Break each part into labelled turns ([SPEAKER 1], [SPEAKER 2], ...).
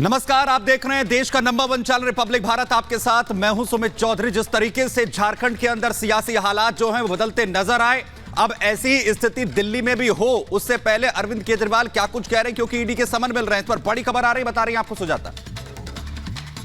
[SPEAKER 1] नमस्कार, आप देख रहे हैं देश का नंबर 1 चैनल रिपब्लिक भारत। आपके साथ मैं हूं सुमित चौधरी। जिस तरीके से झारखंड के अंदर सियासी हालात जो हैं वो बदलते नजर आए, अब ऐसी स्थिति दिल्ली में भी हो उससे पहले अरविंद केजरीवाल क्या कुछ कह रहे हैं, क्योंकि ईडी के समन मिल रहे हैं। इस पर बड़ी खबर आ रही, बता रही है आपको सुजाता।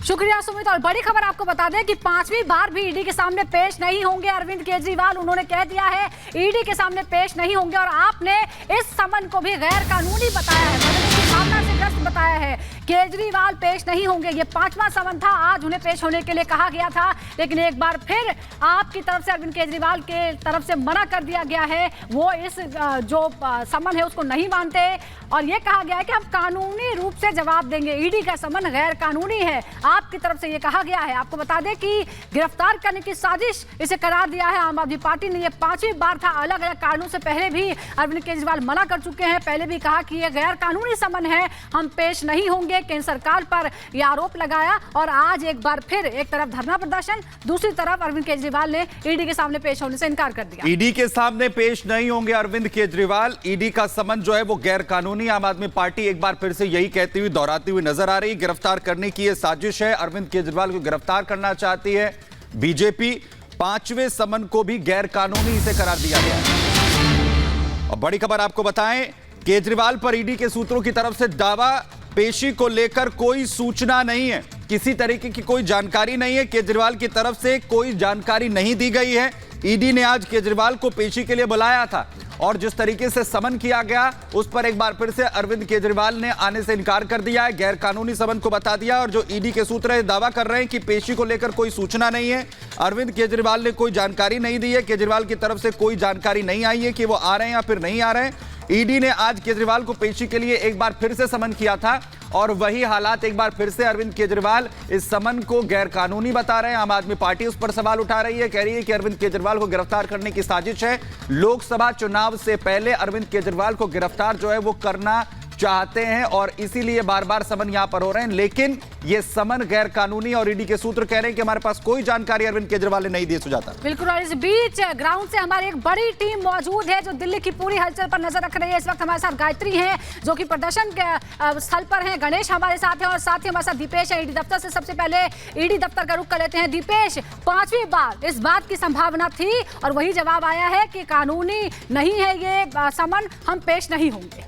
[SPEAKER 2] शुक्रिया सुमित। और बड़ी खबर आपको बता दें कि 5वीं बार भी ईडी के सामने पेश नहीं होंगे अरविंद केजरीवाल। उन्होंने कह दिया है ईडी के सामने पेश नहीं होंगे। और आपने इस समन को भी गैर कानूनी बताया है, बदलने की भावना से ग्रस्त बताया है। केजरीवाल पेश नहीं होंगे, ये 5वां समन था। आज उन्हें पेश होने के लिए कहा गया था, लेकिन एक बार फिर आपकी तरफ से अरविंद केजरीवाल के तरफ से मना कर दिया गया है। वो इस जो समन है उसको नहीं मानते और ये कहा गया है कि हम कानूनी रूप से जवाब देंगे। ईडी का समन गैर कानूनी है, आपकी तरफ से ये कहा गया है। आपको बता दें कि गिरफ्तार करने की साजिश इसे करार दिया है आम आदमी पार्टी ने। ये 5वीं बार था। अलग अलग कारणों से पहले भी अरविंद केजरीवाल मना कर चुके हैं। पहले भी कहा कि ये गैर कानूनी समन है, हम पेश नहीं होंगे। केंद्र सरकार पर यह आरोप लगाया और आज एक बार फिर एक तरफ धरना प्रदर्शन, दूसरी तरफ अरविंद केजरीवाल ने ईडी के सामने पेश होने से इनकार कर दिया।
[SPEAKER 1] ईडी के सामने पेश नहीं होंगे अरविंद केजरीवाल। ईडी का समन जो है वो गैर कानूनी। आम आदमी पार्टी एक बार फिर से यही कहती हुई, दोहराती हुई नजर आ रही। गिरफ्तार करने की यह साजिश है, अरविंद केजरीवाल को गिरफ्तार करना चाहती है बीजेपी। 5वें समन को भी गैर कानूनी इसे करार दिया गया है। और बड़ी खबर आपको बताएं, केजरीवाल पर ईडी के सूत्रों की तरफ से दावा, पेशी को लेकर कोई सूचना नहीं है, किसी तरीके की कोई जानकारी नहीं है। केजरीवाल की तरफ से कोई जानकारी नहीं दी गई है। ईडी ने आज केजरीवाल को पेशी के लिए बुलाया था और जिस तरीके से समन किया गया उस पर एक बार फिर से अरविंद केजरीवाल ने आने से इनकार कर दिया है, गैर कानूनी समन को बता दिया। और जो ईडी के सूत्र है दावा कर रहे हैं कि पेशी को लेकर कोई सूचना नहीं है, अरविंद केजरीवाल ने कोई जानकारी नहीं दी है, केजरीवाल की तरफ से कोई जानकारी नहीं आई है कि वो आ रहे हैं या फिर नहीं आ रहे हैं। ईडी ने आज केजरीवाल को पेशी के लिए एक बार फिर से समन किया था और वही हालात एक बार फिर से अरविंद केजरीवाल इस समन को गैर कानूनी बता रहे हैं। आम आदमी पार्टी उस पर सवाल उठा रही है, कह रही है कि अरविंद केजरीवाल को गिरफ्तार करने की साजिश है। लोकसभा चुनाव से पहले अरविंद केजरीवाल को गिरफ्तार जो है वो करना चाहते हैं और इसीलिए बार बार समन यहां पर हो रहे हैं। लेकिन यह समन गैर कानूनी और ईडी के सूत्र कह रहे हैं कि हमारे पास कोई जानकारी अरविंद केजरीवाल ने नहीं दी। सुजाता,
[SPEAKER 2] बिल्कुल। और इस बीच ग्राउंड से हमारी एक बड़ी टीम मौजूद है जो दिल्ली की पूरी हलचल पर नजर रख रही है। इस वक्त हमारे साथ गायत्री हैं जो कि प्रदर्शन के स्थल पर हैं, गणेश हमारे साथ हैं और साथ ही हमारे साथ दीपेश है ईडी दफ्तर से। सबसे पहले ईडी दफ्तर का रुख कर लेते हैं। दीपेश, 5वीं बार इस बात की संभावना थी और वही जवाब आया है कि कानूनी नहीं है ये समन, हम पेश नहीं होंगे।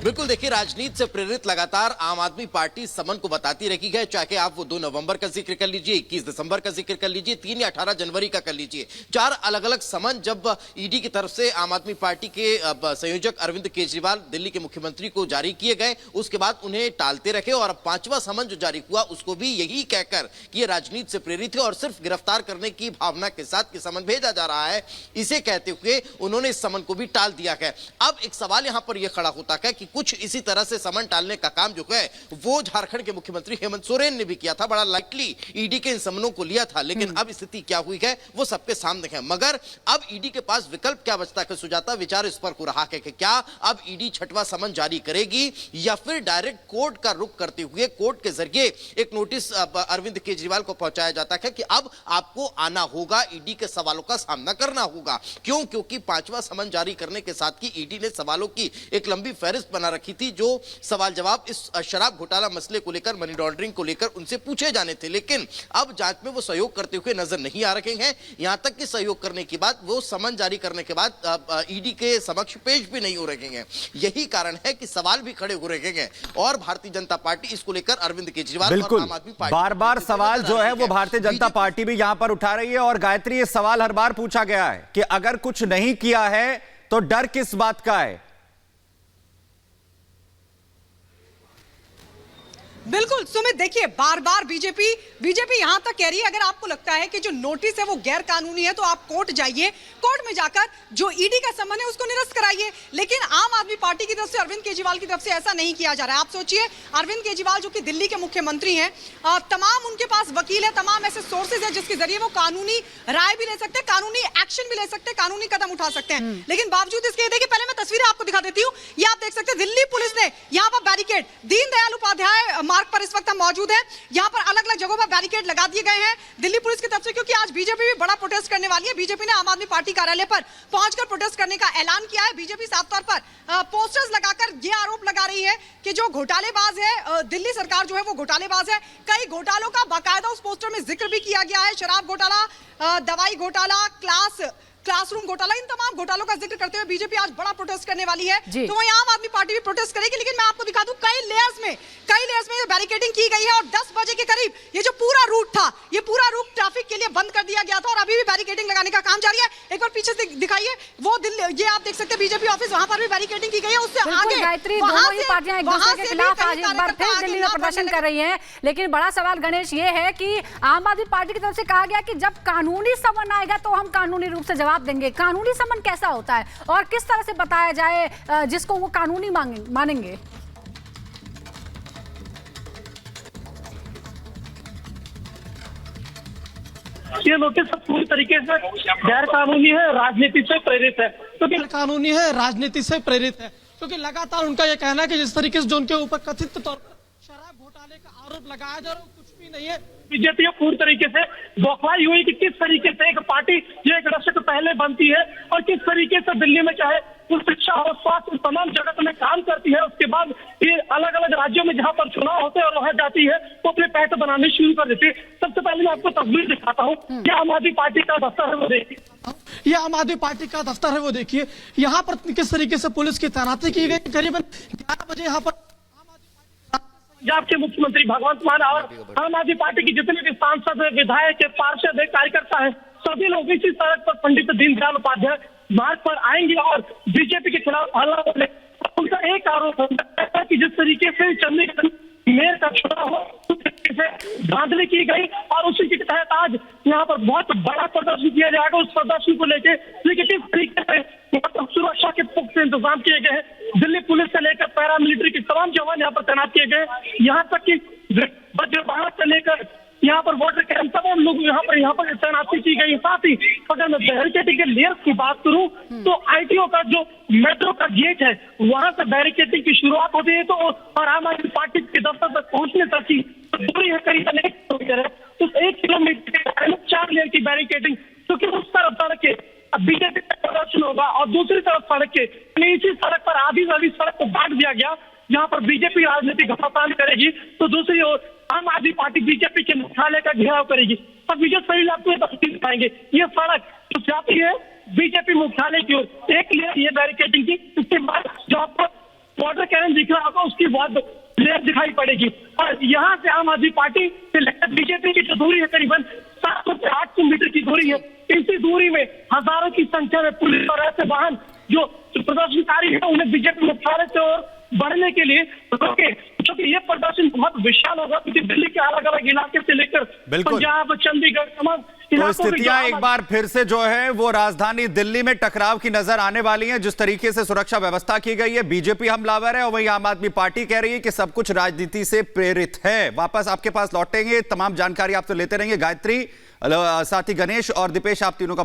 [SPEAKER 3] बिल्कुल, देखिए, राजनीति से प्रेरित लगातार आम आदमी पार्टी समन को बताती रही है, चाहे आप वो 2 नवंबर का जिक्र कर लीजिए, 21 दिसंबर का जिक्र कर लीजिए, 3 या 18 जनवरी का कर लीजिए। 4 अलग अलग समन जब ईडी की तरफ से आम आदमी पार्टी के संयोजक अरविंद केजरीवाल दिल्ली के मुख्यमंत्री को जारी किए गए, उसके बाद उन्हें टालते रखे और अब 5वां समन जो जारी हुआ उसको भी यही कहकर कि ये राजनीति से प्रेरित है और सिर्फ गिरफ्तार करने की भावना के साथ कि समन भेजा जा रहा है, इसे कहते हुए उन्होंने इस समन को भी टाल दिया है। अब एक सवाल यहां पर यह खड़ा होता है कि कुछ इसी तरह से समन टालने का काम जो है वो झारखंड के मुख्यमंत्री हेमंत सोरेन ने भी किया था, बड़ा लाइटली ईडी के इन समनों को लिया था। लेकिन अब स्थिति क्या हुई है वो सबके सामने है। मगर अब ईडी के पास विकल्प क्या बचता है सुजाता, विचार इस पर हो रहा है कि क्या अब ईडी 6वां समन जारी करेगी या फिर डायरेक्ट कोर्ट का रुख करते हुए कोर्ट के जरिए एक नोटिस अरविंद केजरीवाल को पहुंचाया जाता है कि अब आपको आना होगा, ईडी के सवालों का सामना करना होगा। क्यों? क्योंकि 5वां समन जारी करने के साथ ही ईडी ने सवालों की एक लंबी फहरिस्त बना रखी थी जो सवाल जवाब इस शराब घोटाला मसले को लेकर, मनी लॉन्ड्रिंग को लेकर उनसे पूछे जाने थे। लेकिन अब जांच में वो सहयोग करते हुए नजर नहीं आ रहे हैं। यहां तक कि सहयोग करने के बाद वो समन जारी करने के बाद ईडी के समक्ष पेश भी नहीं हो रहे हैं। यही कारण है कि सवाल भी खड़े हो रहे हैं और भारतीय जनता पार्टी इसको लेकर अरविंद केजरीवाल और आम आदमी पार्टी
[SPEAKER 1] बार बार सवाल जो है वो भारतीय जनता पार्टी भी यहां पर उठा रही है। और गायत्री, ये सवाल हर बार पूछा गया है कि अगर कुछ नहीं किया है तो डर किस बात का है?
[SPEAKER 4] बिल्कुल सुमित, देखिए, बार बार बीजेपी यहां तक कह रही है अगर आपको लगता है कि जो नोटिस है वो गैर कानूनी है तो आप कोर्ट जाइए, कोर्ट में जाकर जो ईडी का समन है उसको निरस्त कराइए। लेकिन आम आदमी पार्टी की तरफ से, अरविंद केजरीवाल की तरफ से ऐसा नहीं किया जा रहा है। आप सोचिए, अरविंद केजरीवाल जो कि दिल्ली के मुख्यमंत्री हैं, तमाम उनके पास वकील है, तमाम ऐसे सोर्सेज है जिसके जरिए वो कानूनी राय भी ले सकते हैं, कानूनी एक्शन भी ले सकते हैं, कानूनी कदम उठा सकते हैं। लेकिन बावजूद इसके, देखिए, पहले मैं तस्वीरें आपको दिखा देती हूँ। ये आप देख सकते हैं, दिल्ली पुलिस ने यहाँ पर बैरिकेड, दीनदयाल उपाध्याय मार्ग पर इस वक्त हम मौजूद हैं। यहाँ पर अलग अलग जगहों पर बैरिकेड लगा दिए गए हैं दिल्ली पुलिस की तरफ से, क्योंकि आज बीजेपी भी बड़ा प्रोटेस्ट करने वाली है। बीजेपी ने आम आदमी पार्टी कार्यालय पर पहुंचकर प्रोटेस्ट करने का ऐलान किया है। बीजेपी साफ तौर पर पोस्टर्स लगाकर ये आरोप लगा रही है कि जो घोटालेबाज है दिल्ली सरकार जो है वो घोटालेबाज है। कई घोटालों का बाकायदा उस पोस्टर में जिक्र भी किया गया है, शराब घोटाला, दवाई घोटाला, क्लासरूम घोटाला, इन तमाम घोटालों का जिक्र करते हुए बीजेपी आज बड़ा प्रोटेस्ट करने वाली है। तो वहीं आम आदमी पार्टी भी प्रोटेस्ट करेगी, लेकिन मैं आपको दिखा दूं कई लेयर्स में बैरिकेडिंग की गई है और 10 बजे के करीब ये जो पूरा रूट था, ये पूरा रूट ट्रैफिक के लिए बंद कर दिया गया था और अभी भी बैरिकेडिंग लगाने का काम जारी है। एक बार पीछे से दिखाइए, वो दिल्ली, ये आप देख सकते हैं बीजेपी ऑफिस, वहां पर भी बैरिकेडिंग की गई है। उससे आगे
[SPEAKER 2] गायत्री, दोनों ही पार्टियां एक दूसरे के खिलाफ आज एक बार फिर दिल्ली में प्रदर्शन कर रही हैं। लेकिन बड़ा सवाल गणेश ये है कि आम आदमी पार्टी की तरफ से कहा गया कि जब कानूनी समन आएगा तो हम कानूनी रूप से जवाब देंगे। कानूनी समन कैसा होता है और किस तरह से बताया जाए जिसको वो कानूनी मानेंगे?
[SPEAKER 5] ये नोटिस पूरी तरीके से गैर कानूनी है, राजनीति से प्रेरित है। क्योंकि
[SPEAKER 6] कानूनी है, राजनीति से प्रेरित है, क्योंकि लगातार उनका ये कहना है कि जिस तरीके से जो उनके ऊपर कथित तौर पर शराब घोटाले का आरोप लगाया जा रहा है कुछ भी नहीं है।
[SPEAKER 5] बीजेपी पूरी तरीके से बौखलाई हुई कि किस तरीके से एक पार्टी जो एक दशक पहले बनती है और किस तरीके से दिल्ली में चाहे शिक्षा और स्वास्थ्य तमाम जगत में काम करती है, उसके बाद ये अलग अलग राज्यों में जहां पर चुनाव होते हैं और वहां जाती है तो अपने पैठ बनाने शुरू कर देती है। सबसे पहले मैं आपको तस्वीर दिखाता हूँ, ये आम आदमी पार्टी का दफ्तर है, वो देखिए।
[SPEAKER 6] ये आम आदमी पार्टी का दफ्तर है, वो देखिए। यहाँ पर किस तरीके से पुलिस की तैनाती की गई। करीबन 11 बजे यहाँ पर
[SPEAKER 5] पंजाब के मुख्यमंत्री भगवंत मान और आम आदमी पार्टी की जितने भी सांसद है, विधायक है, पार्षद है, कार्यकर्ता है, सभी लोग इसी सड़क पर पंडित दीनदयाल उपाध्याय मार्ग पर आएंगे और बीजेपी के खिलाफ हल्ला बोले। उनका एक आरोप है कि जिस तरीके से चंडीगढ़ मेयर का चुनाव हो उस तरीके से धांधली की गई और उसी के तहत आज यहाँ पर बहुत बड़ा प्रदर्शन किया जाएगा। उस प्रदर्शन को लेकर किस तरीके से यहाँ पर सुरक्षा के पुख्ता इंतजाम किए गए हैं। दिल्ली पुलिस से लेकर पैरामिलिट्री के तमाम जवान यहाँ पर तैनात किए गए, यहाँ तक कि वज्रवाहन से लेकर यहाँ पर वाटर कैंप तमाम लोग यहाँ पर तैनाती की गई। साथ ही अगर मैं बैरिकेडिंग के लेयर्स की बात करूं तो आईटीओ का जो मेट्रो का गेट है वहां से बैरिकेडिंग की शुरुआत होती है, तो और आम आदमी पार्टी के दफ्तर तक पहुंचने तक की दूरी है करीबन 1 किलोमीटर है। तो 1 किलोमीटर के 4 लेयर की बैरिकेडिंग, क्योंकि उस तरफ सड़क के अब बीजेपी का प्रदर्शन होगा और दूसरी तरफ सड़क के इसी सड़क पर आधी सड़क को बांट दिया गया। यहाँ पर बीजेपी राजनीतिक घमासान करेगी तो दूसरी ओर आम आदमी पार्टी बीजेपी के मुख्यालय का घेराव करेगी। और विजय सही आपको तस्वीर दिखाएंगे, ये सड़क जो जाती है बीजेपी मुख्यालय की ओर, एक लेयर ये बैरिकेडिंग की, उसके बाद जो आपको वाटर कैनन दिख रहा होगा उसकी बाद लेयर दिखाई पड़ेगी। और यहाँ से आम आदमी पार्टी से लेकर बीजेपी की जो दूरी है करीबन 700 से 800 मीटर की दूरी है। इसी दूरी में हजारों की संख्या में पुलिस और ऐसे वाहन जो प्रदर्शनकारी है उन्हें बीजेपी मुख्यालय की ओर बढ़ने के लिए रोके, क्योंकि ये प्रदर्शन बहुत विशाल होगा, क्योंकि दिल्ली के अलग अलग इलाके से लेकर पंजाब, चंडीगढ़ तमाम
[SPEAKER 1] तो स्थितियां एक बार फिर से जो है वो राजधानी दिल्ली में टकराव की नजर आने वाली हैं। जिस तरीके से सुरक्षा व्यवस्था की गई है, बीजेपी हमलावर है और वहीं आम आदमी पार्टी कह रही है कि सब कुछ राजनीति से प्रेरित है। वापस आपके पास लौटेंगे, तमाम जानकारी आपसे लेते रहेंगे। गायत्री, साथी गणेश और दीपेश, आप तीनों का